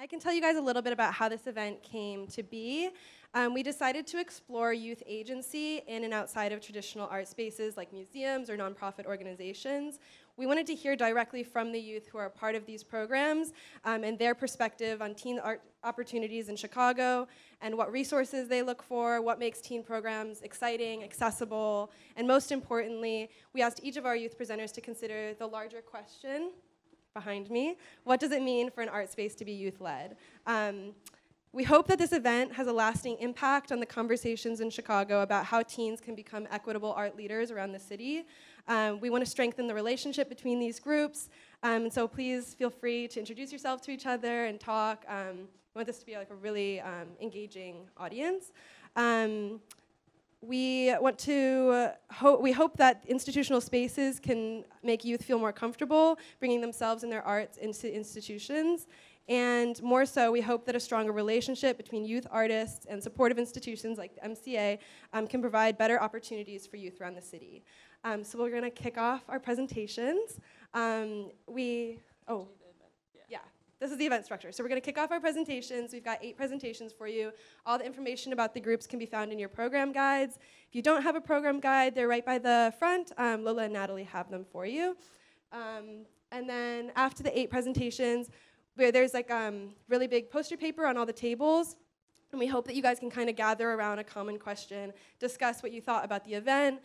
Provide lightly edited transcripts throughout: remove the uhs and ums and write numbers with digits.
I can tell you guys a little bit about how this event came to be. We decided to explore youth agency in and outside of traditional art spaces like museums or nonprofit organizations. We wanted to hear directly from the youth who are part of these programs and their perspective on teen art opportunities in Chicago and what resources they look for, what makes teen programs exciting, accessible, and most importantly, we asked each of our youth presenters to consider the larger question behind me: what does it mean for an art space to be youth-led? We hope that this event has a lasting impact on the conversations in Chicago about how teens can become equitable art leaders around the city. We want to strengthen the relationship between these groups, so please feel free to introduce yourself to each other and talk. We want this to be like a really engaging audience. We hope that institutional spaces can make youth feel more comfortable bringing themselves and their arts into institutions. And more so, we hope that a stronger relationship between youth artists and supportive institutions like the MCA can provide better opportunities for youth around the city. So we're going to kick off our presentations. This is the event structure. So we're going to kick off our presentations. We've got 8 presentations for you. All the information about the groups can be found in your program guides. If you don't have a program guide, they're right by the front. Lola and Natalie have them for you. And then after the 8 presentations, there's like really big poster paper on all the tables. And we hope that you guys can kind of gather around a common question, discuss what you thought about the event,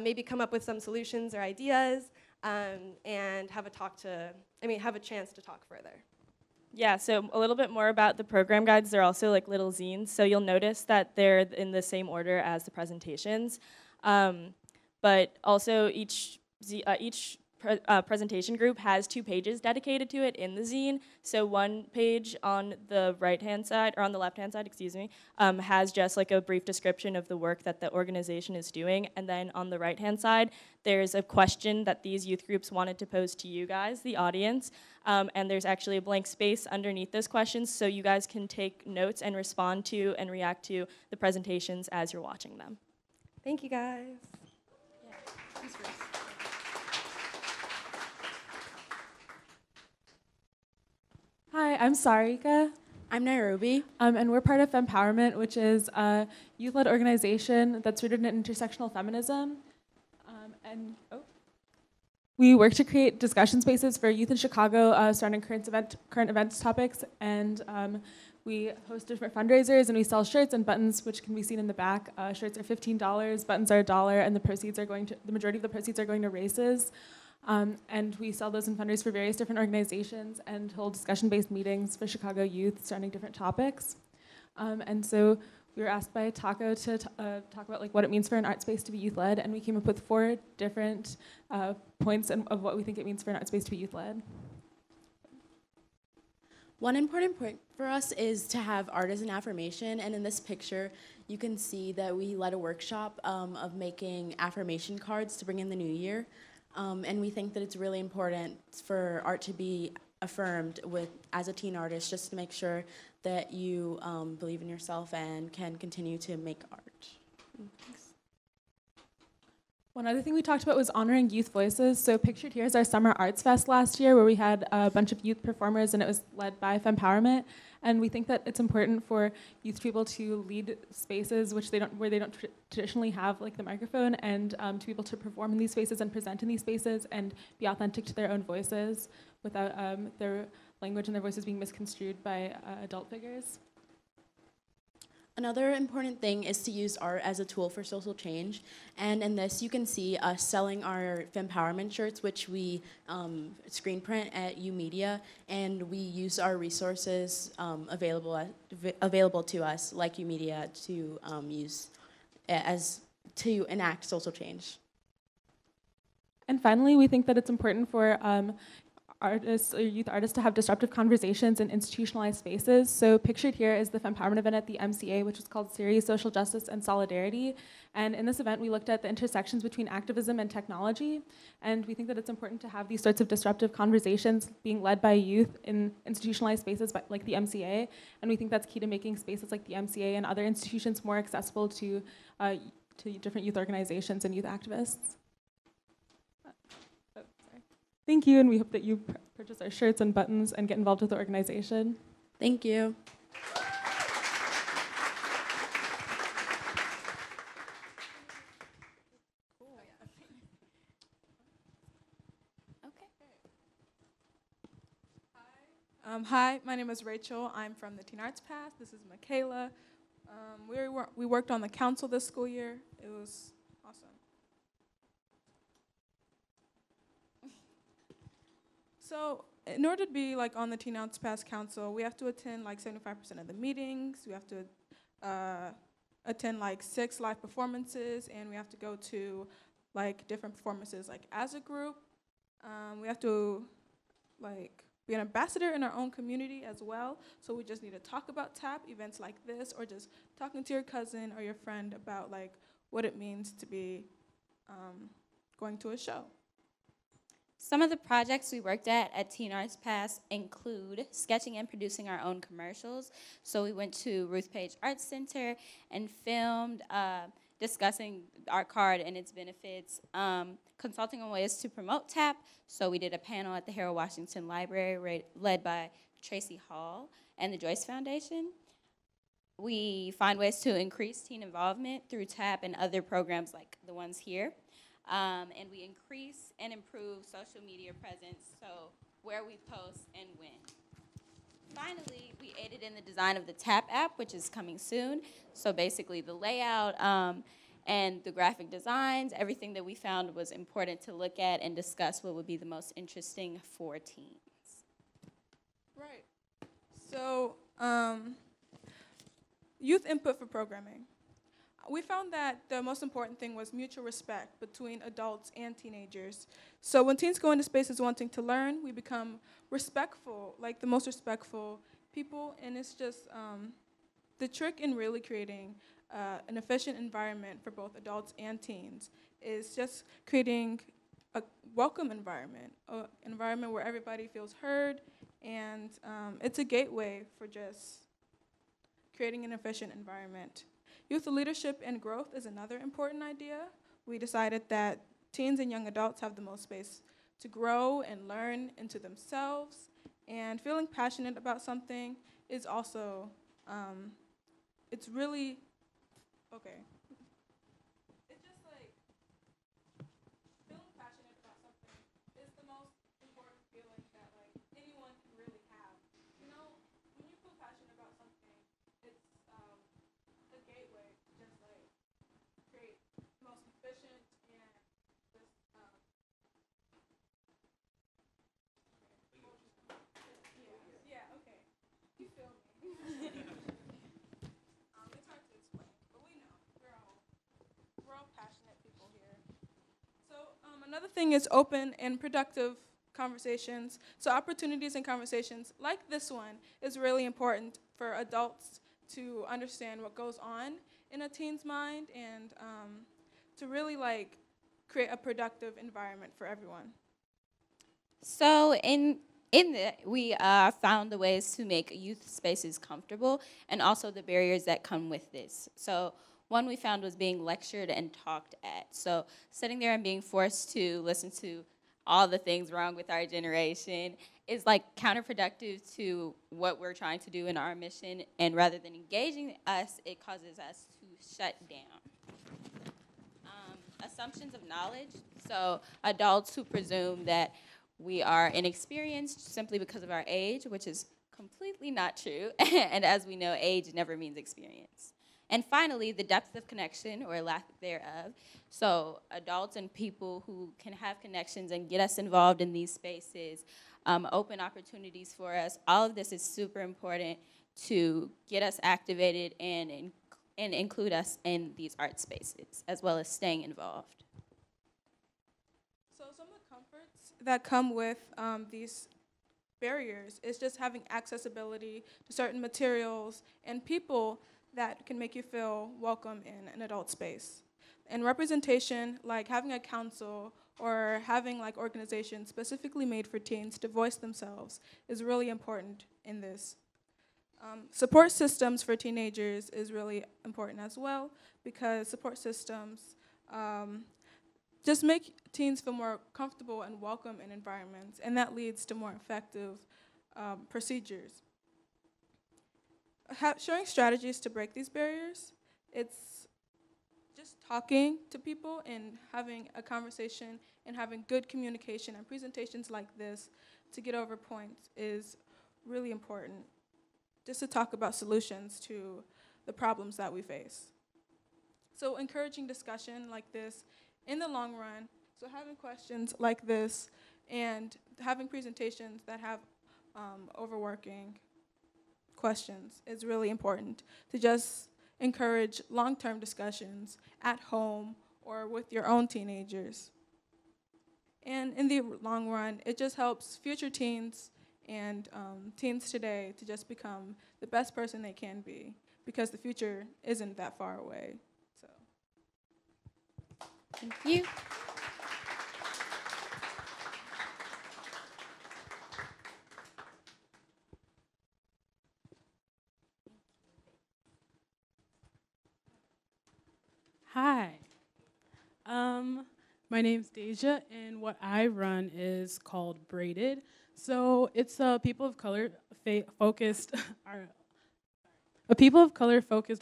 maybe come up with some solutions or ideas, and have a chance to talk further. Yeah, so a little bit more about the program guides. They're also like little zines, so you'll notice that they're in the same order as the presentations. But also each presentation group has 2 pages dedicated to it in the zine. So one page on the right-hand side, or on the left-hand side, excuse me, has just like a brief description of the work that the organization is doing. And then on the right-hand side, there's a question that these youth groups wanted to pose to you guys, the audience. And there's actually a blank space underneath those questions, so you guys can take notes and respond to and react to the presentations as you're watching them. Thank you, guys. Hi, I'm Sarika. I'm Nairobi. And we're part of Fempowerment, which is a youth-led organization that's rooted in intersectional feminism. We work to create discussion spaces for youth in Chicago surrounding current events topics, and we host different fundraisers, and we sell shirts and buttons, which can be seen in the back. Shirts are $15, buttons are $1, and the majority of the proceeds are going to races. And we sell those and fundraise for various different organizations and hold discussion-based meetings for Chicago youth surrounding different topics. And so we were asked by T.A.C.O to talk about like what it means for an art space to be youth-led, and we came up with 4 different points of what we think it means for an art space to be youth-led. One important point for us is to have artisan affirmation, and in this picture, you can see that we led a workshop of making affirmation cards to bring in the new year. And we think that it's really important for art to be affirmed as a teen artist, just to make sure that you believe in yourself and can continue to make art. Thanks. One other thing we talked about was honoring youth voices. So pictured here is our Summer Arts Fest last year, where we had a bunch of youth performers, and it was led by Fempowerment. And we think that it's important for youth to be able to lead spaces where they don't traditionally have like the microphone, and to be able to perform in these spaces and present in these spaces and be authentic to their own voices without their language and their voices being misconstrued by adult figures. Another important thing is to use art as a tool for social change, and in this you can see us selling our Fempowerment shirts, which we screen print at U Media, and we use our resources available to us, like U Media, to use to enact social change. And finally, we think that it's important for artists or youth artists to have disruptive conversations in institutionalized spaces. So pictured here is the Fempowerment event at the MCA, which is called Series Social Justice and Solidarity. And in this event, we looked at the intersections between activism and technology. And we think that it's important to have these sorts of disruptive conversations being led by youth in institutionalized spaces like the MCA. And we think that's key to making spaces like the MCA and other institutions more accessible to different youth organizations and youth activists. Thank you, and we hope that you purchase our shirts and buttons and get involved with the organization. Thank you. Hi, my name is Rachel. I'm from the Teen Arts Path. This is Michaela. We worked on the council this school year. It was awesome. So in order to be like on the Teen Arts Path Council, we have to attend like 75% of the meetings. We have to attend like 6 live performances, and we have to go to like different performances like as a group. We have to like be an ambassador in our own community as well. So we just need to talk about TAP events like this, or just talking to your cousin or your friend about like what it means to be going to a show. Some of the projects we worked at Teen Arts Pass include sketching and producing our own commercials. So we went to Ruth Page Arts Center and filmed discussing our card and its benefits, consulting on ways to promote TAP. So we did a panel at the Harold Washington Library led by Tracy Hall and the Joyce Foundation. We find ways to increase teen involvement through TAP and other programs like the ones here. And we increase and improve social media presence, so where we post and when. Finally, we aided in the design of the TAP app, which is coming soon. So basically the layout and the graphic designs, everything that we found was important to look at and discuss what would be the most interesting for teens. Right. So youth input for programming. We found that the most important thing was mutual respect between adults and teenagers. So when teens go into spaces wanting to learn, we become respectful, like the most respectful people, and it's just the trick in really creating an efficient environment for both adults and teens is just creating a welcome environment, an environment where everybody feels heard, and it's a gateway for just creating an efficient environment. Youth leadership and growth is another important idea. We decided that teens and young adults have the most space to grow and learn into themselves, and feeling passionate about something is also, it's really, okay. It's just like, feeling passionate about something is the most important feeling that like anyone can really have. You know, when you feel passionate about something, it's a gateway to just like create the most efficient and just yeah, okay. You feel me. It's hard to explain, but we know we're all passionate people here. So another thing is open and productive conversations. So opportunities and conversations like this one is really important for adults to understand what goes on in a teen's mind, and to really like create a productive environment for everyone. So we found the ways to make youth spaces comfortable and also the barriers that come with this. So one we found was being lectured and talked at. So sitting there and being forced to listen to all the things wrong with our generation is like counterproductive to what we're trying to do in our mission, and rather than engaging us, it causes us to shut down. Assumptions of knowledge, so adults who presume that we are inexperienced simply because of our age, which is completely not true, and as we know, age never means experience. And finally, the depth of connection, or lack thereof. So adults and people who can have connections and get us involved in these spaces, open opportunities for us. All of this is super important to get us activated and include us in these art spaces, as well as staying involved. So some of the comforts that come with these barriers is just having accessibility to certain materials and people that can make you feel welcome in an adult space. And representation, like having a council or having like organizations specifically made for teens to voice themselves, is really important in this. Support systems for teenagers is really important as well, because support systems just make teens feel more comfortable and welcome in environments, and that leads to more effective procedures. showing strategies to break these barriers. It's just talking to people and having a conversation and having good communication, and presentations like this to get over points is really important, just to talk about solutions to the problems that we face. So encouraging discussion like this in the long run, so having questions like this and having presentations that have overworking questions is really important to just encourage long-term discussions at home or with your own teenagers. And in the long run, it just helps future teens and teens today to just become the best person they can be, because the future isn't that far away. So, Thank you. Hi. My name's Deja, and what I run is called Braided. So it's a people of color focused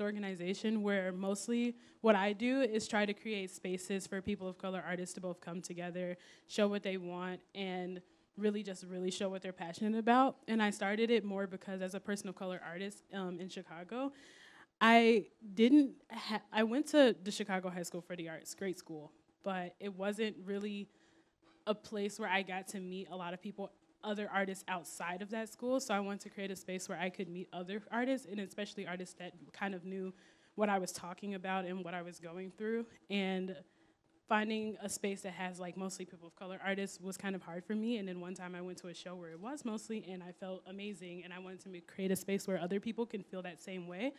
organization where mostly what I do is try to create spaces for people of color artists to both come together, show what they want, and really show what they're passionate about. And I started it more because as a person of color artist in Chicago, I went to the Chicago High School for the Arts, great school, but it wasn't really a place where I got to meet a lot of people, other artists outside of that school. So I wanted to create a space where I could meet other artists, and especially artists that kind of knew what I was talking about and what I was going through. And finding a space that has like mostly people of color artists was kind of hard for me. And then one time I went to a show where it was mostly, and I felt amazing, and I wanted to create a space where other people can feel that same way.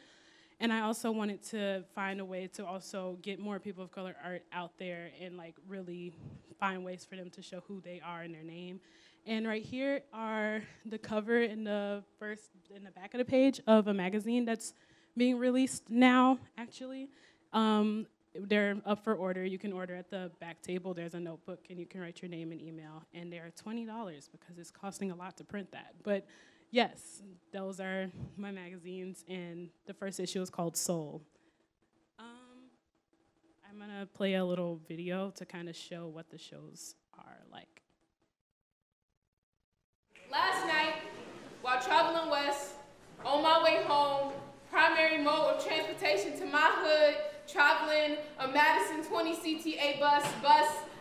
And I also wanted to find a way to also get more people of color art out there and like really find ways for them to show who they are and their name. And right here are the cover in the back of the page of a magazine that's being released now, actually. They're up for order. You can order at the back table. There's a notebook, and you can write your name and email. And they're $20 because it's costing a lot to print that. But yes, those are my magazines, and the first issue is called Soul. I'm gonna play a little video to kind of show what the shows are like. Last night, while traveling west, on my way home, primary mode of transportation to my hood, traveling a Masterson 20 CTA bus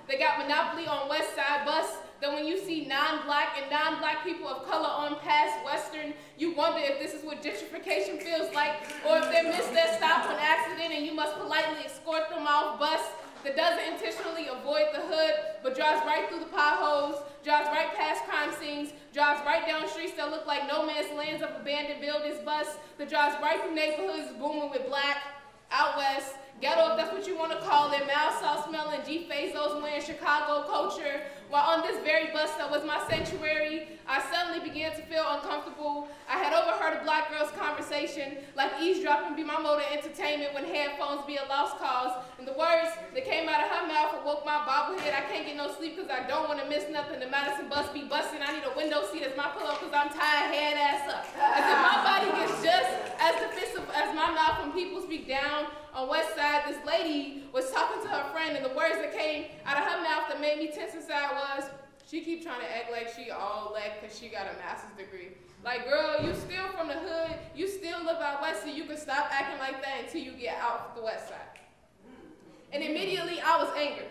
that got monopoly on West Side bus, that when you see non-black and non-black people of color on past Western, you wonder if this is what gentrification feels like, or if they missed their stop on accident and you must politely escort them off bus that doesn't intentionally avoid the hood, but drives right through the potholes, drives right past crime scenes, drives right down streets that look like no man's lands of abandoned buildings, bus that drives right through neighborhoods booming with black, out west, ghetto, if that's what you want to call it, mouth salt smelling, G-Fazos wearing Chicago culture. While on this very bus that was my sanctuary, I suddenly began to feel uncomfortable. I had overheard a black girl's conversation, like eavesdropping be my mode of entertainment when headphones be a lost cause. And the words that came out of her mouth awoke my bobblehead. I can't get no sleep because I don't want to miss nothing. The Madison bus be busting. I need a window seat as my pillow because I'm tired, head ass up. As if my body gets just as defensive as my mouth when people speak down. On West Side, this lady was talking to her friend, and the words that came out of her mouth that made me tense inside was, she keep trying to act like she all black because she got a master's degree. Like, girl, you still from the hood, you still live out west, so you can stop acting like that until you get out the West Side. And immediately I was angry,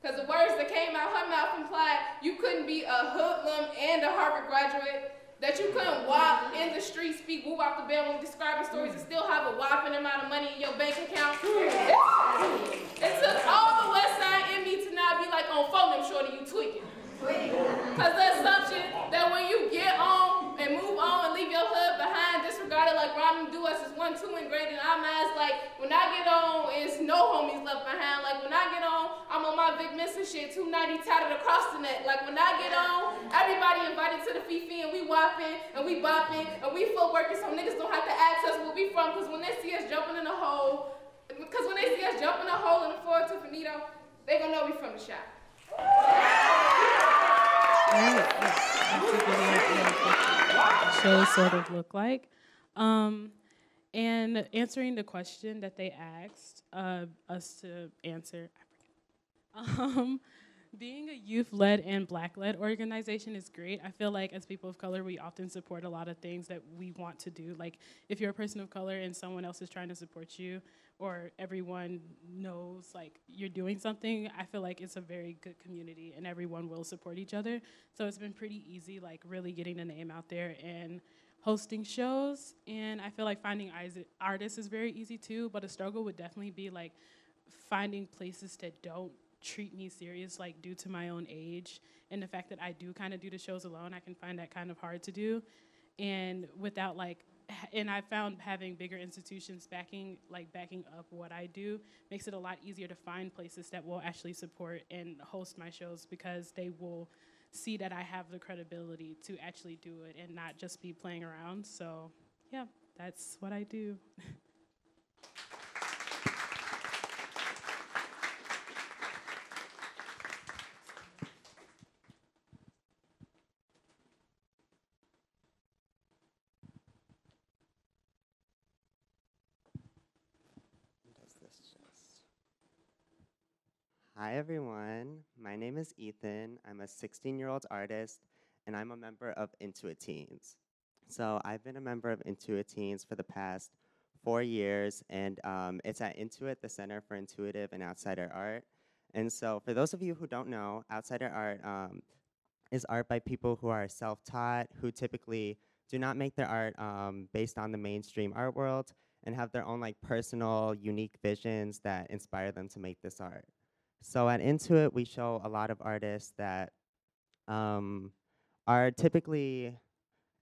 because the words that came out her mouth implied you couldn't be a hoodlum and a Harvard graduate, that you couldn't walk in the street, speak woo out the bell when describing stories and still have a whopping amount of money in your bank account. It took all the West Side in me to not be like, on phone them shorty, you tweaking. Because the assumption that when you get on and move on and leave your hood behind, disregarded like Rodney do us is 1, 2 ingrained in our minds. Like, when I get on, it's no homies left behind. Like, when I get on, I'm on my Big Missing shit, 290 tatted across the neck. Like, when I get on, everybody invited to the Fifi and we whopping and we bopping and we footworking so niggas don't have to ask us where we from, because when they see us jumping in a hole, in the 402 Finito, they gonna know we from the shop. Shows sort of look like. And answering the question that they asked us to answer, being a youth-led and Black-led organization is great. I feel like as people of color, we often support a lot of things that we want to do. Like if you're a person of color and someone else is trying to support you, or everyone knows like you're doing something, I feel like it's a very good community and everyone will support each other. So it's been pretty easy, like really getting the name out there and hosting shows. And I feel like finding artists is very easy too, but a struggle would definitely be like finding places that don't treat me serious, like due to my own age and the fact that I do kind of do the shows alone. I can find that kind of hard to do, and without like, and I found having bigger institutions backing up what I do makes it a lot easier to find places that will actually support and host my shows, because they will see that I have the credibility to actually do it and not just be playing around. So yeah, that's what I do. Hi everyone, my name is Ethan. I'm a 16-year-old artist and I'm a member of Intuit Teens. So I've been a member of Intuit Teens for the past 4 years, and it's at Intuit, the Center for Intuitive and Outsider Art. And so for those of you who don't know, outsider art is art by people who are self-taught, who typically do not make their art based on the mainstream art world and have their own like personal, unique visions that inspire them to make this art. So at Intuit, we show a lot of artists that are typically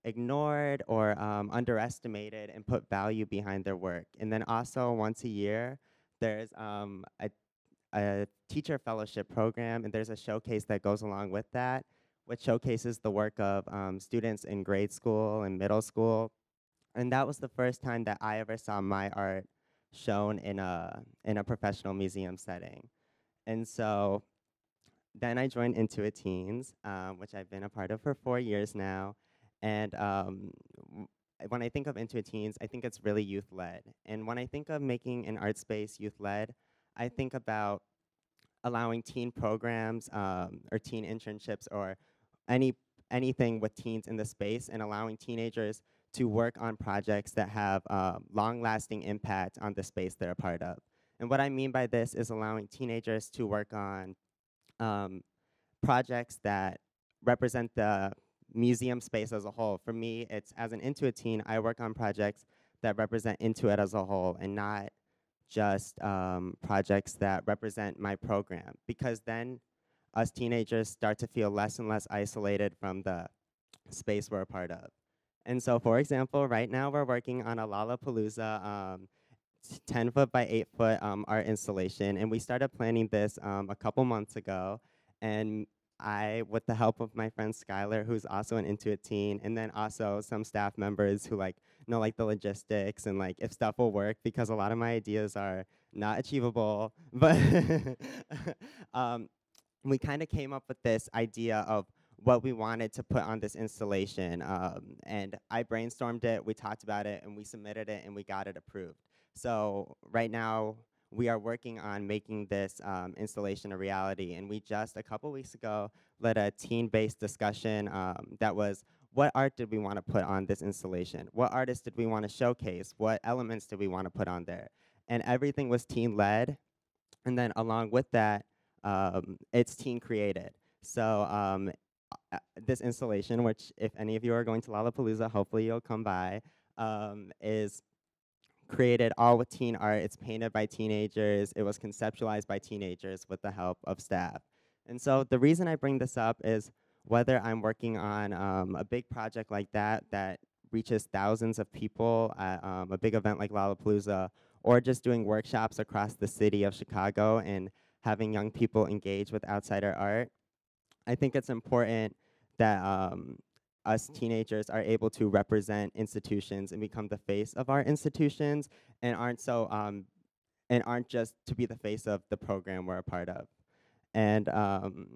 ignored or underestimated and put value behind their work. And then also once a year, there's a teacher fellowship program, and there's a showcase that goes along with that, which showcases the work of students in grade school and middle school. And that was the first time that I ever saw my art shown in a professional museum setting. And so then I joined Intuit Teens, which I've been a part of for 4 years now. And when I think of Intuit Teens, I think it's really youth-led. And when I think of making an art space youth-led, I think about allowing teen programs or teen internships or anything with teens in the space, and allowing teenagers to work on projects that have long-lasting impact on the space they're a part of. And what I mean by this is allowing teenagers to work on projects that represent the museum space as a whole. For me, it's as an Intuit teen, I work on projects that represent Intuit as a whole and not just projects that represent my program, because then us teenagers start to feel less and less isolated from the space we're a part of. And so, for example, right now we're working on a Lollapalooza 10-foot by 8-foot art installation, and we started planning this a couple months ago. And I, with the help of my friend Skylar, who's also an Intuit teen, and then also some staff members who like know like the logistics and like if stuff will work, because a lot of my ideas are not achievable. But we kind of came up with this idea of what we wanted to put on this installation, and I brainstormed it, we talked about it, and we submitted it, and we got it approved. So right now, we are working on making this installation a reality, and we just, a couple weeks ago, led a teen-based discussion that was, what art did we want to put on this installation? What artists did we want to showcase? What elements did we want to put on there? And everything was teen-led, and then along with that, it's teen-created. So this installation, which if any of you are going to Lollapalooza, hopefully you'll come by, is created all with teen art. It's painted by teenagers. It was conceptualized by teenagers with the help of staff. And so the reason I bring this up is whether I'm working on a big project like that that reaches thousands of people at a big event like Lollapalooza, or just doing workshops across the city of Chicago and having young people engage with outsider art, I think it's important that us teenagers are able to represent institutions and become the face of our institutions, and aren't just to be the face of the program we're a part of. And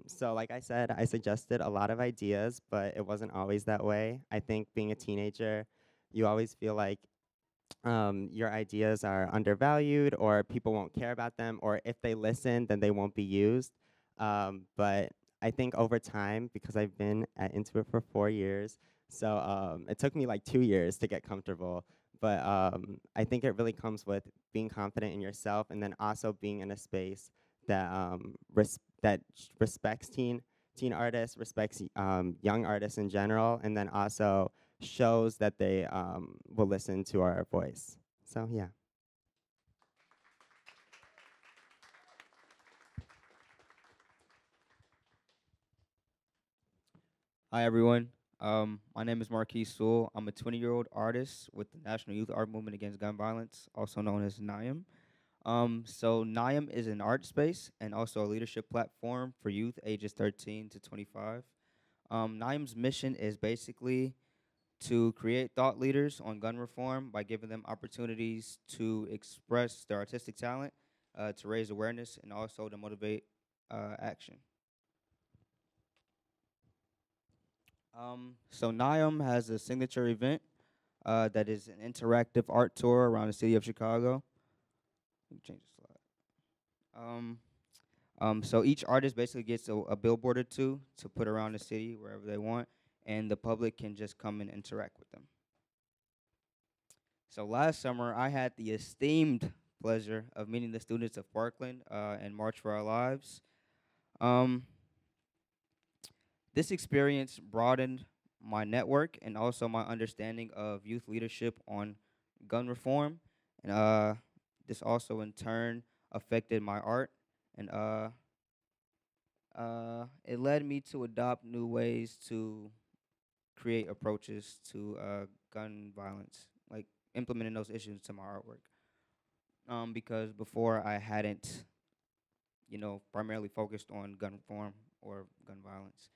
so like I said, I suggested a lot of ideas, but it wasn't always that way. I think being a teenager, you always feel like your ideas are undervalued, or people won't care about them, or if they listen, then they won't be used. But I think over time, because I've been at Intuit for 4 years, so it took me like 2 years to get comfortable. But I think it really comes with being confident in yourself, and then also being in a space that respects teen artists, respects young artists in general, and then also shows that they will listen to our voice. So yeah. Hi, everyone. My name is Marquise Sewell. I'm a 20-year-old artist with the National Youth Art Movement Against Gun Violence, also known as NIAM. So NIAM is an art space and also a leadership platform for youth ages 13 to 25. NIAM's mission is basically to create thought leaders on gun reform by giving them opportunities to express their artistic talent, to raise awareness, and also to motivate action. So NIAM has a signature event that is an interactive art tour around the city of Chicago. Let me change the slide. So each artist basically gets a billboard or two to put around the city wherever they want, and the public can just come and interact with them. So last summer, I had the esteemed pleasure of meeting the students of Parkland and March for Our Lives. This experience broadened my network and also my understanding of youth leadership on gun reform. And this also in turn affected my art. And it led me to adopt new ways to create approaches to gun violence, like implementing those issues to my artwork. Because before I hadn't, primarily focused on gun reform or gun violence.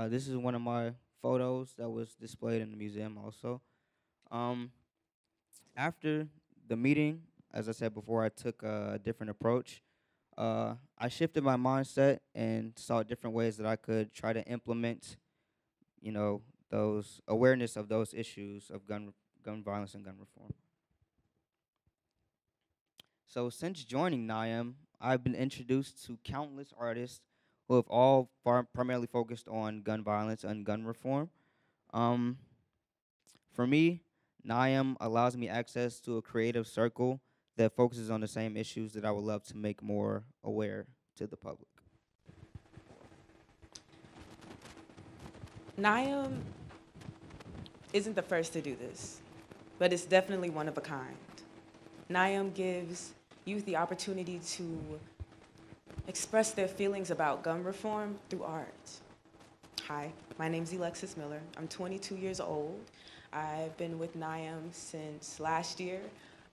This is one of my photos that was displayed in the museum also. After the meeting, as I said before, I took a different approach. I shifted my mindset and saw different ways that I could try to implement, those awareness of those issues of gun violence and gun reform. So since joining NIAM, I've been introduced to countless artists who have all primarily focused on gun violence and gun reform. For me, NIAM allows me access to a creative circle that focuses on the same issues that I would love to make more aware to the public. NIAM isn't the first to do this, but it's definitely one of a kind. NIAM gives youth the opportunity to express their feelings about gun reform through art. Hi, my name's Alexis Miller. I'm 22 years old. I've been with NIAM since last year.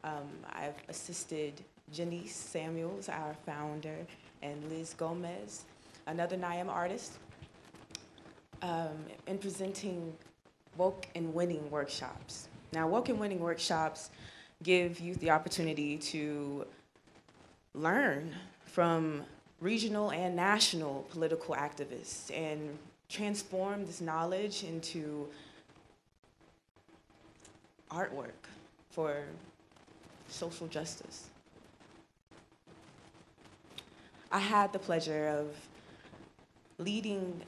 I've assisted Janice Samuels, our founder, and Liz Gomez, another NIAM artist, in presenting Woke and Winning workshops. Now, Woke and Winning workshops give youth the opportunity to learn from regional and national political activists and transform this knowledge into artwork for social justice. I had the pleasure of leading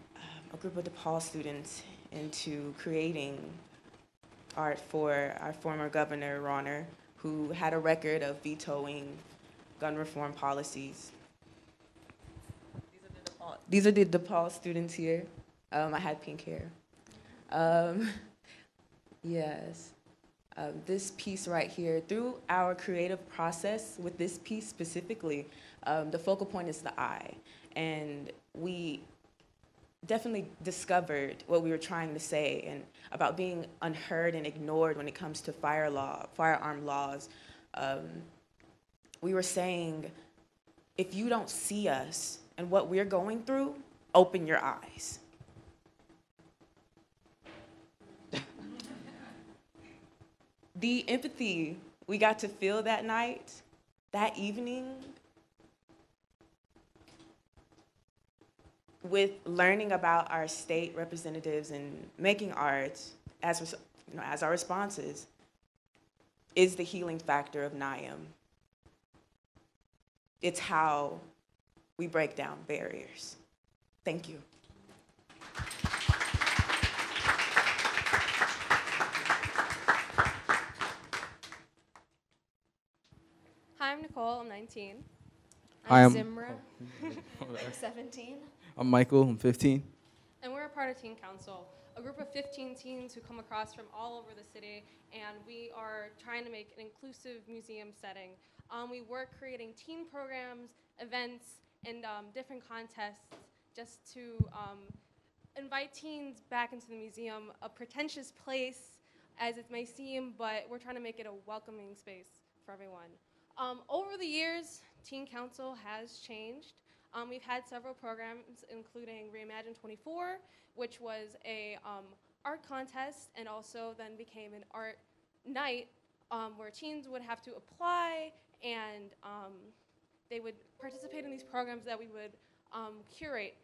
a group of DePaul students into creating art for our former governor, Ronner, who had a record of vetoing gun reform policies. These are the DePaul students here. I had pink hair. Yes. This piece right here, through our creative process with this piece specifically, the focal point is the eye. And we definitely discovered what we were trying to say and about being unheard and ignored when it comes to firearm laws. We were saying, if you don't see us and what we're going through, open your eyes. The empathy we got to feel that night, that evening, with learning about our state representatives and making art as our responses, is the healing factor of NIAM. It's how we break down barriers. Thank you. Hi, I'm Nicole. I'm 19. Hi, I'm I'm Zimra. I'm 17. I'm Michael. I'm 15. And we're a part of Teen Council, a group of 15 teens who come across from all over the city, and we are trying to make an inclusive museum setting. We work creating teen programs, events, and different contests just to invite teens back into the museum, a pretentious place as it may seem, but we're trying to make it a welcoming space for everyone. Over the years, Teen Council has changed. We've had several programs, including Reimagine 24, which was a art contest and also then became an art night where teens would have to apply and they would participate in these programs that we would curate.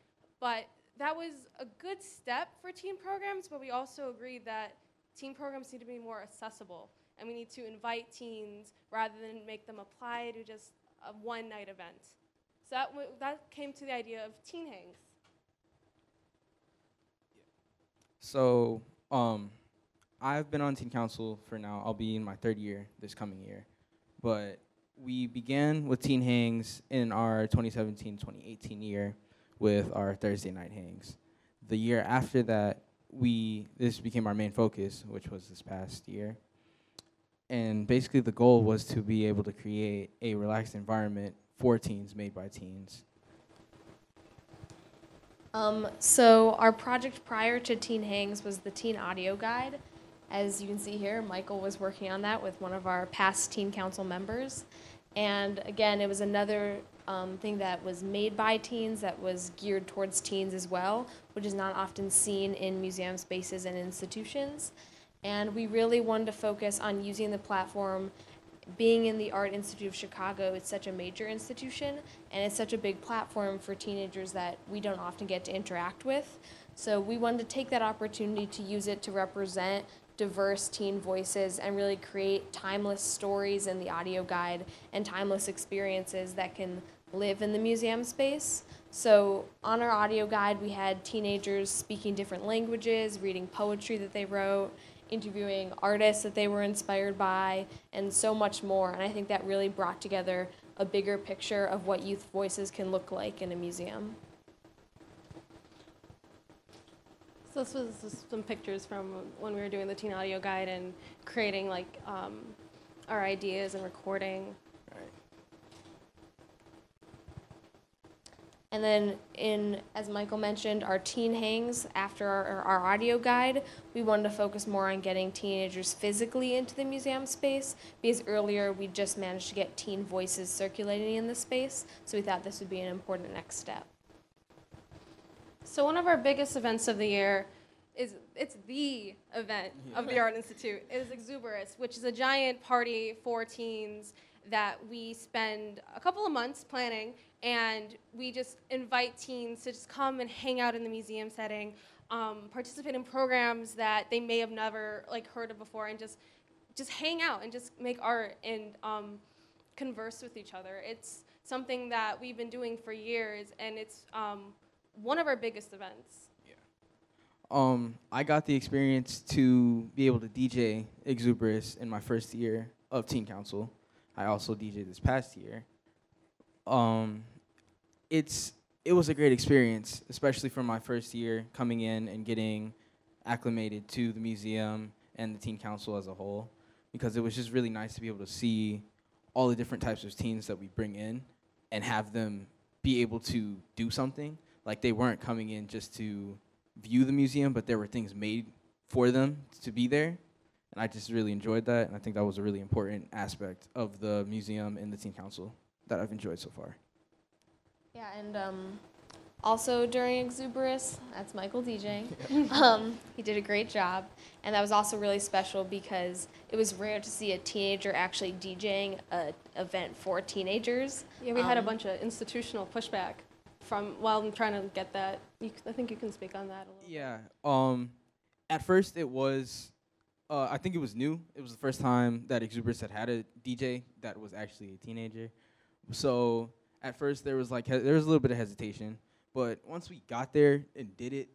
But that was a good step for teen programs, but we also agreed that teen programs need to be more accessible, and we need to invite teens rather than make them apply to just a one-night event. So that came to the idea of Teen Hangs. So I've been on Teen Council for now. I'll be in my 3rd year this coming year. But we began with Teen Hangs in our 2017-2018 year with our Thursday night hangs. The year after that, this became our main focus, which was this past year. And basically the goal was to be able to create a relaxed environment for teens, made by teens. So our project prior to Teen Hangs was the Teen Audio Guide. As you can see here, Michael was working on that with one of our past Teen Council members. And again, it was another thing that was made by teens, that was geared towards teens as well, which is not often seen in museum spaces and institutions. And we really wanted to focus on using the platform. Being in the Art Institute of Chicago, it's such a major institution, and it's such a big platform for teenagers that we don't often get to interact with. So we wanted to take that opportunity to use it to represent diverse teen voices and really create timeless stories in the audio guide and timeless experiences that can live in the museum space. So on our audio guide, we had teenagers speaking different languages, reading poetry that they wrote, interviewing artists that they were inspired by, and so much more. And I think that really brought together a bigger picture of what youth voices can look like in a museum. So this was some pictures from when we were doing the Teen Audio Guide and creating like our ideas and recording. And then as Michael mentioned, our teen hangs after our audio guide, we wanted to focus more on getting teenagers physically into the museum space, because earlier we just managed to get teen voices circulating in the space, so we thought this would be an important next step. So one of our biggest events of the year it's the event of the Art Institute. It is Exuberous, which is a giant party for teens that we spend a couple of months planning, and we just invite teens to just come and hang out in the museum setting, participate in programs that they may have never heard of before, and just hang out and just make art and converse with each other. It's something that we've been doing for years, and it's one of our biggest events. I got the experience to be able to DJ Exuberous in my first year of Teen Council. I also DJed this past year. It was a great experience, especially for my first year coming in and getting acclimated to the museum and the Teen Council as a whole, because it was just really nice to be able to see all the different types of teens that we bring in and have them be able to do something. Like, they weren't coming in just to view the museum, but there were things made for them to be there. And I just really enjoyed that, and I think that was a really important aspect of the museum and the Teen Council that I've enjoyed so far. Yeah, and also during Exuberous, that's Michael DJing. He did a great job, and that was also really special because it was rare to see a teenager actually DJing an event for teenagers. Yeah, we had a bunch of institutional pushback from, I'm trying to get that. I think you can speak on that a little bit. Yeah, at first it was I think it was new. It was the first time that Exuberance had a DJ that was actually a teenager. So at first there was like there was a little bit of hesitation, but once we got there and did it,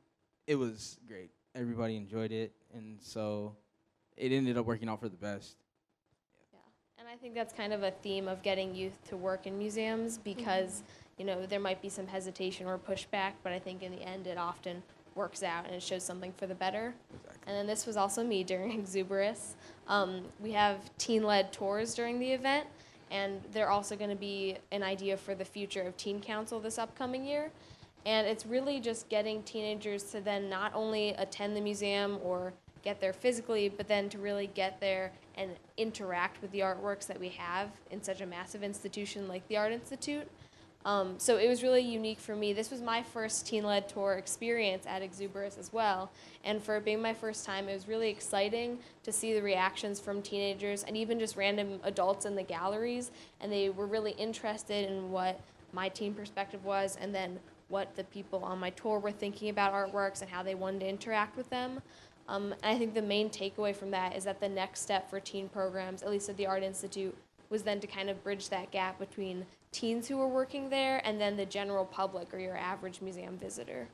it was great. Everybody enjoyed it, and so it ended up working out for the best. Yeah, and I think that's kind of a theme of getting youth to work in museums because, you know, there might be some hesitation or pushback, but I think in the end it often works out and it shows something for the better. Exactly. And then this was also me during Exuberance. We have teen-led tours during the event, and they're also going to be an idea for the future of Teen Council this upcoming year. And it's really just getting teenagers to then not only attend the museum or get there physically, but then to really get there and interact with the artworks that we have in such a massive institution like the Art Institute. So it was really unique for me. This was my first teen-led tour experience at Exuberance as well. And for it being my first time, it was really exciting to see the reactions from teenagers and even just random adults in the galleries. And they were really interested in what my teen perspective was and then what the people on my tour were thinking about artworks and how they wanted to interact with them. And I think the main takeaway from that is that the next step for teen programs, at least at the Art Institute, was then to kind of bridge that gap between teens who were working there and then the general public or your average museum visitor.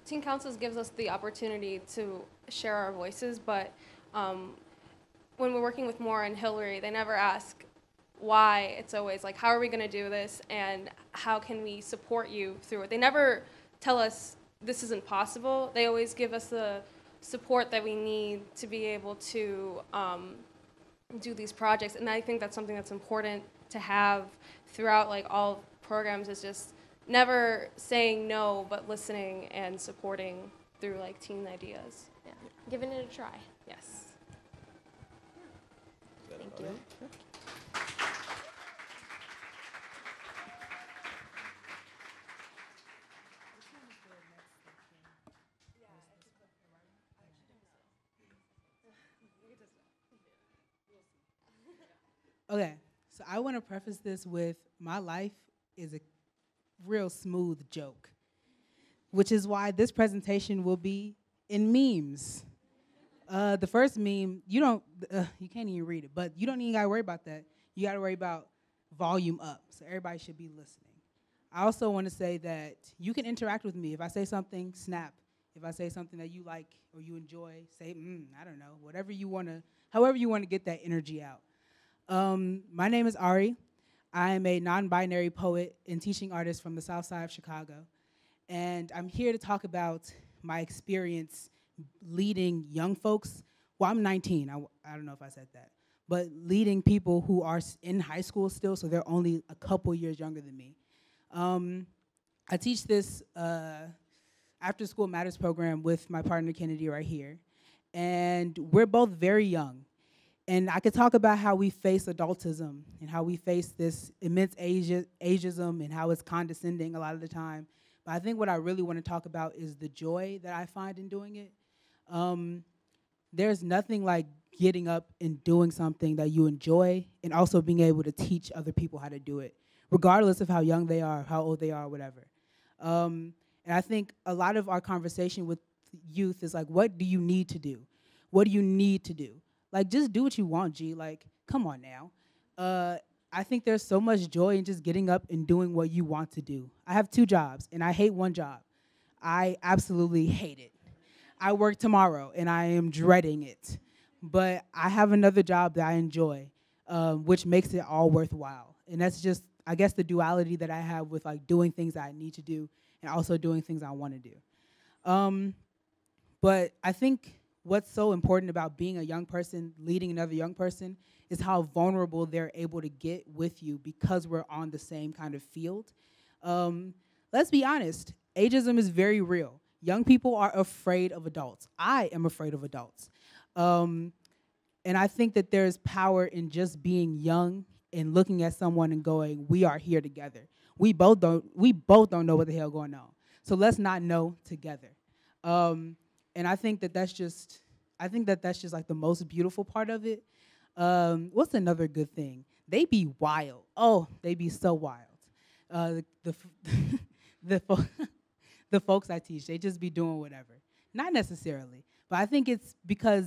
Teen Councils gives us the opportunity to share our voices, but when we're working with Maura and Hillary, they never ask why. It's always like, how are we going to do this and how can we support you through it? They never tell us this isn't possible. They always give us the support that we need to be able to do these projects, and I think that's something that's important to have throughout like all programs, is just never saying no, but listening and supporting through like teen ideas. Yeah, giving it a try. Yes. Thank you. Okay, so I want to preface this with my life is a real smooth joke, which is why this presentation will be in memes. The first meme, you can't even read it, but you don't even gotta worry about that. You gotta worry about volume up, so everybody should be listening. I also want to say that you can interact with me. If I say something, snap. If I say something that you like or you enjoy, say, I don't know, whatever you wanna, however you wanna get that energy out. My name is Ari. I am a non-binary poet and teaching artist from the South Side of Chicago. And I'm here to talk about my experience leading young folks. Well, I'm 19, I don't know if I said that. But leading people who are in high school still, so they're only a couple years younger than me. I teach this After School Matters program with my partner Kennedy right here. And we're both very young. And I could talk about how we face adultism and how we face this immense ageism and how it's condescending a lot of the time. But I think what I really want to talk about is the joy that I find in doing it. There's nothing like getting up and doing something that you enjoy and also being able to teach other people how to do it, regardless of how young they are, how old they are, whatever. And I think a lot of our conversation with youth is like, what do you need to do? What do you need to do? Like, just do what you want, G. Like, come on now. I think there's so much joy in just getting up and doing what you want to do. I have 2 jobs, and I hate one job. I absolutely hate it. I work tomorrow, and I am dreading it. But I have another job that I enjoy, which makes it all worthwhile. And that's just, I guess, the duality that I have with, like, doing things that I need to do and also doing things I want to do. But I think what's so important about being a young person, leading another young person, is how vulnerable they're able to get with you because we're on the same kind of field. Let's be honest, ageism is very real. Young people are afraid of adults. I am afraid of adults. And I think that there's power in just being young and looking at someone and going, we are here together. We both don't know what the hell going on. So let's not know together. And I think that that's just like the most beautiful part of it. What's another good thing? They be wild. Oh, they be so wild. The folks I teach, they just be doing whatever. Not necessarily, but I think it's because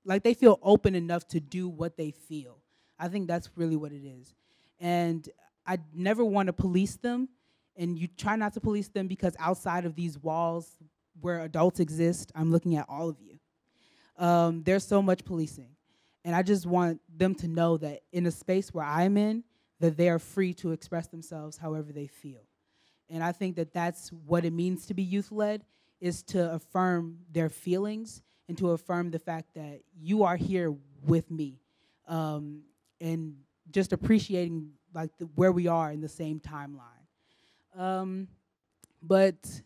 like they feel open enough to do what they feel. I think that's really what it is. And I never want to police them, and you try not to police them, because outside of these walls where adults exist, I'm looking at all of you. There's so much policing. And I just want them to know that in a space where I'm in, that they are free to express themselves however they feel. And I think that that's what it means to be youth-led, is to affirm their feelings and to affirm the fact that you are here with me, and just appreciating like where we are in the same timeline. But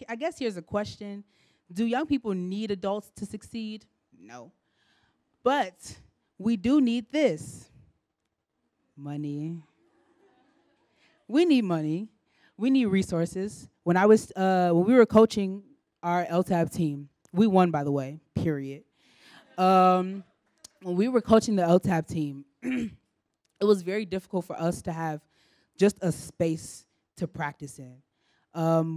I guess here's a question. Do young people need adults to succeed? No. But we do need this. Money. We need money. We need resources. When we were coaching our LTAB team, we won, by the way, period. When we were coaching the LTAB team, it was very difficult for us to have just a space to practice in.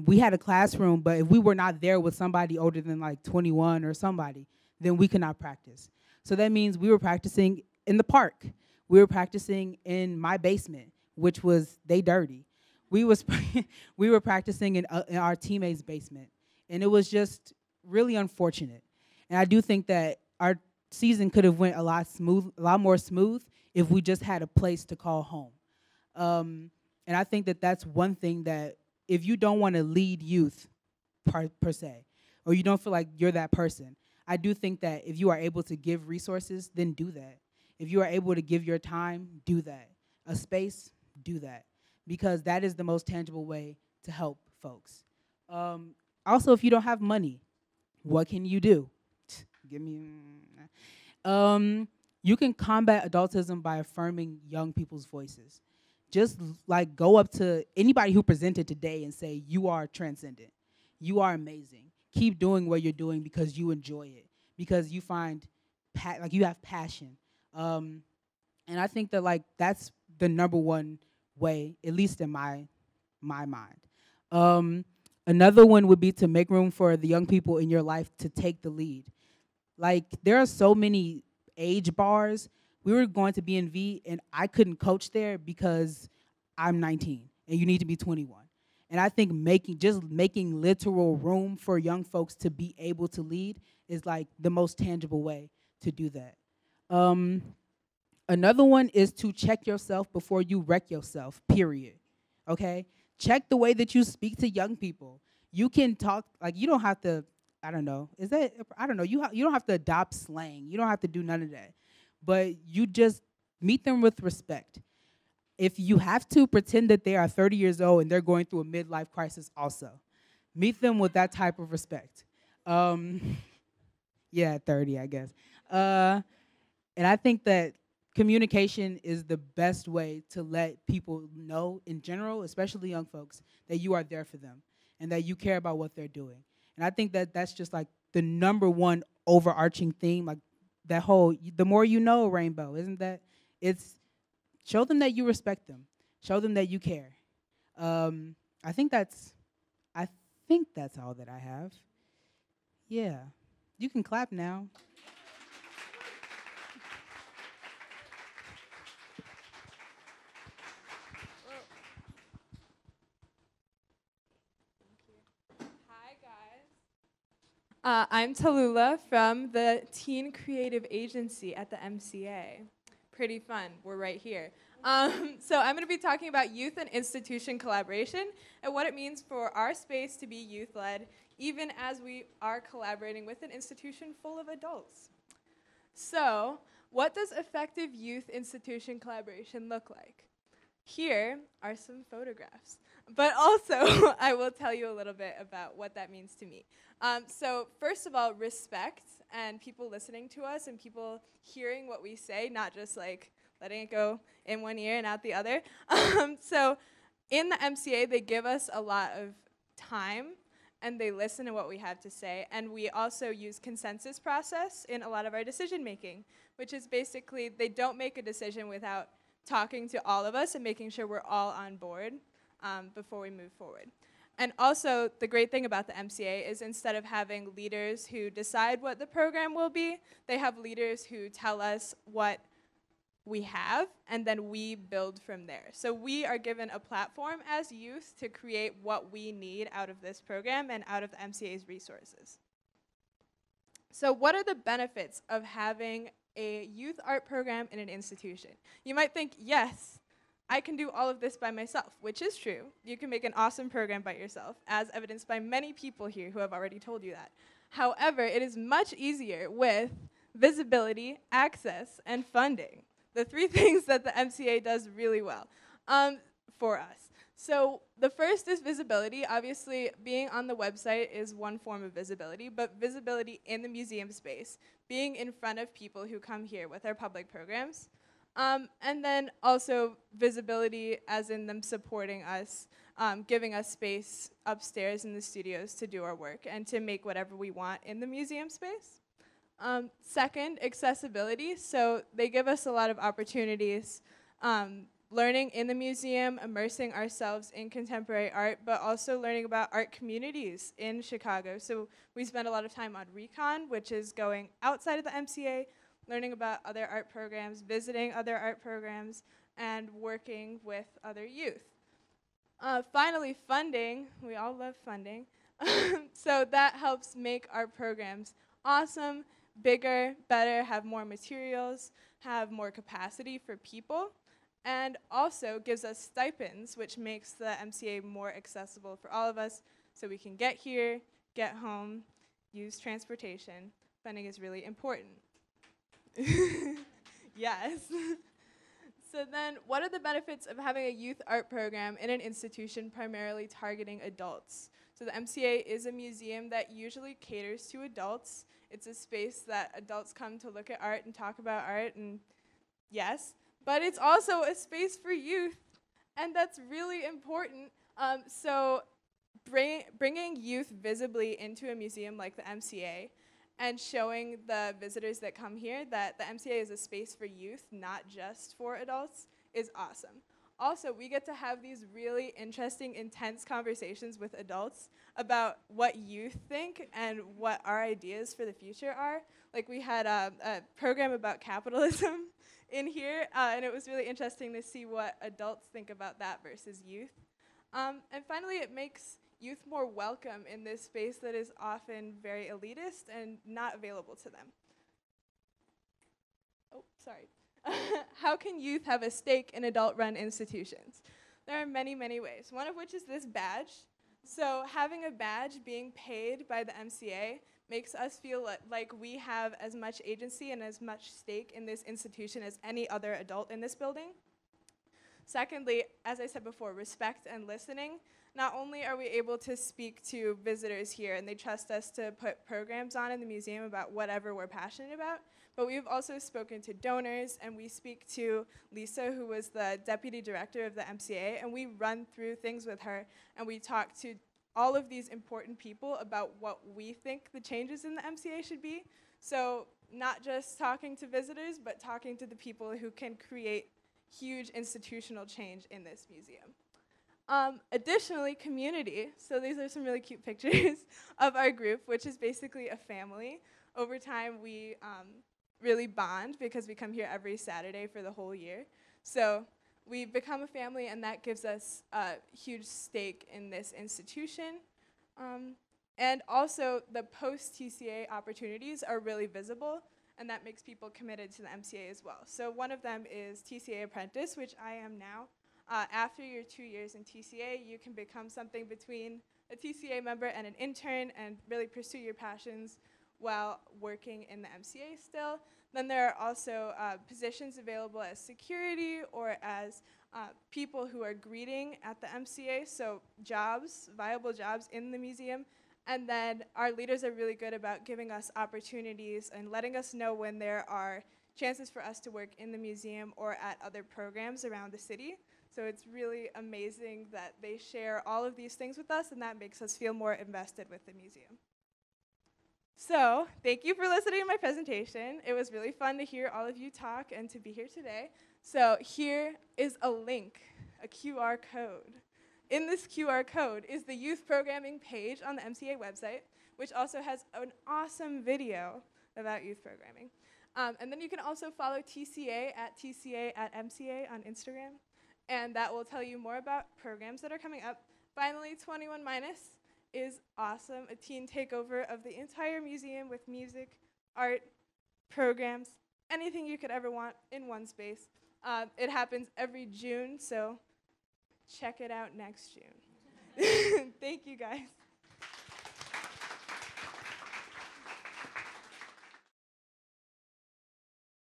We had a classroom, but if we were not there with somebody older than like 21 or somebody, then we could not practice. So that means we were practicing in the park. We were practicing in my basement, which was dirty. We were practicing in our teammates' basement, and it was just really unfortunate. And I do think that our season could have went a lot more smooth if we just had a place to call home. And I think that that's one thing that if you don't want to lead youth per se, or you don't feel like you're that person, I do think that if you are able to give resources, then do that. If you are able to give your time, do that. A space, do that. Because that is the most tangible way to help folks. Also, if you don't have money, what can you do? Give me. You can combat adultism by affirming young people's voices. Just like go up to anybody who presented today and say, you are transcendent. You are amazing. Keep doing what you're doing because you enjoy it. Because you find, like you have passion. And I think that like that's the number one way, at least in my mind. Another one would be to make room for the young people in your life to take the lead. Like there are so many age bars. We were going to B&V and I couldn't coach there because I'm 19 and you need to be 21. And I think making literal room for young folks to be able to lead is like the most tangible way to do that. Another one is to check yourself before you wreck yourself, period. Okay? Check the way that you speak to young people. You can talk, like you don't have to, I don't know, you don't have to adopt slang. You don't have to do none of that. But you just meet them with respect. If you have to, pretend that they are 30 years old and they're going through a midlife crisis also. Meet them with that type of respect. Yeah, 30, I guess. And I think that communication is the best way to let people know in general, especially young folks, that you are there for them and that you care about what they're doing. And I think that that's just like the number one overarching theme, like that whole, the more you know rainbow, isn't that? It's show them that you respect them. Show them that you care. I think that's all that I have. Yeah. You can clap now. I'm Tallulah from the Teen Creative Agency at the MCA. Pretty fun, we're right here. So I'm gonna be talking about youth and institution collaboration and what it means for our space to be youth-led, even as we are collaborating with an institution full of adults. So, what does effective youth institution collaboration look like? Here are some photographs. But also, I will tell you a little bit about what that means to me. So first of all, respect and people listening to us and people hearing what we say, not just like letting it go in one ear and out the other. So in the MCA, they give us a lot of time and they listen to what we have to say. And we also use consensus process in a lot of our decision making, which is basically they don't make a decision without talking to all of us and making sure we're all on board before we move forward. And also, the great thing about the MCA is instead of having leaders who decide what the program will be, they have leaders who tell us what we have, and then we build from there. So we are given a platform as youth to create what we need out of this program and out of the MCA's resources. So what are the benefits of having a youth art program in an institution? You might think, yes, I can do all of this by myself, which is true. You can make an awesome program by yourself, as evidenced by many people here who have already told you that. However, it is much easier with visibility, access, and funding. The three things that the MCA does really well for us. So the first is visibility. Obviously, being on the website is one form of visibility, but visibility in the museum space, being in front of people who come here with our public programs. And then also visibility as in them supporting us, giving us space upstairs in the studios to do our work and to make whatever we want in the museum space. Second, accessibility. So they give us a lot of opportunities, learning in the museum, immersing ourselves in contemporary art, but also learning about art communities in Chicago. So we spend a lot of time on Recon, which is going outside of the MCA, learning about other art programs, visiting other art programs, and working with other youth. Finally, funding. We all love funding. So that helps make our programs awesome, bigger, better, have more materials, have more capacity for people, and also gives us stipends, which makes the MCA more accessible for all of us, so we can get here, get home, use transportation. Funding is really important. Yes. So then, what are the benefits of having a youth art program in an institution primarily targeting adults? So the MCA is a museum that usually caters to adults. It's a space that adults come to look at art and talk about art, and yes, but it's also a space for youth, and that's really important. So bringing youth visibly into a museum like the MCA and showing the visitors that come here that the MCA is a space for youth, not just for adults, is awesome. Also, we get to have these really interesting, intense conversations with adults about what youth think and what our ideas for the future are. Like we had a program about capitalism in here, and it was really interesting to see what adults think about that versus youth. And finally, it makes youth more welcome in this space that is often very elitist and not available to them. Oh, sorry. How can youth have a stake in adult-run institutions? There are many, many ways, one of which is this badge. So having a badge being paid by the MCA makes us feel like we have as much agency and as much stake in this institution as any other adult in this building. Secondly, as I said before, respect and listening. Not only are we able to speak to visitors here and they trust us to put programs on in the museum about whatever we're passionate about, but we've also spoken to donors, and we speak to Lisa, who was the deputy director of the MCA, and we run through things with her, and we talk to all of these important people about what we think the changes in the MCA should be. So not just talking to visitors, but talking to the people who can create huge institutional change in this museum. Additionally, community. So these are some really cute pictures of our group, which is basically a family. Over time, we really bond because we come here every Saturday for the whole year. So we become a family, and that gives us a huge stake in this institution. And also, the post-TCA opportunities are really visible, and that makes people committed to the MCA as well. So one of them is TCA Apprentice, which I am now. After your 2 years in TCA, you can become something between a TCA member and an intern and really pursue your passions while working in the MCA still. Then there are also positions available as security or as people who are greeting at the MCA, so jobs, viable jobs in the museum. And then our leaders are really good about giving us opportunities and letting us know when there are chances for us to work in the museum or at other programs around the city. So it's really amazing that they share all of these things with us, and that makes us feel more invested with the museum. So thank you for listening to my presentation. It was really fun to hear all of you talk and to be here today. So here is a link, a QR code. in this QR code is the youth programming page on the MCA website, which also has an awesome video about youth programming. And then you can also follow TCA at MCA on Instagram, and that will tell you more about programs that are coming up. Finally, 21 Minus is awesome, a teen takeover of the entire museum with music, art, programs, anything you could ever want in one space. It happens every June, so check it out next June. Thank you, guys.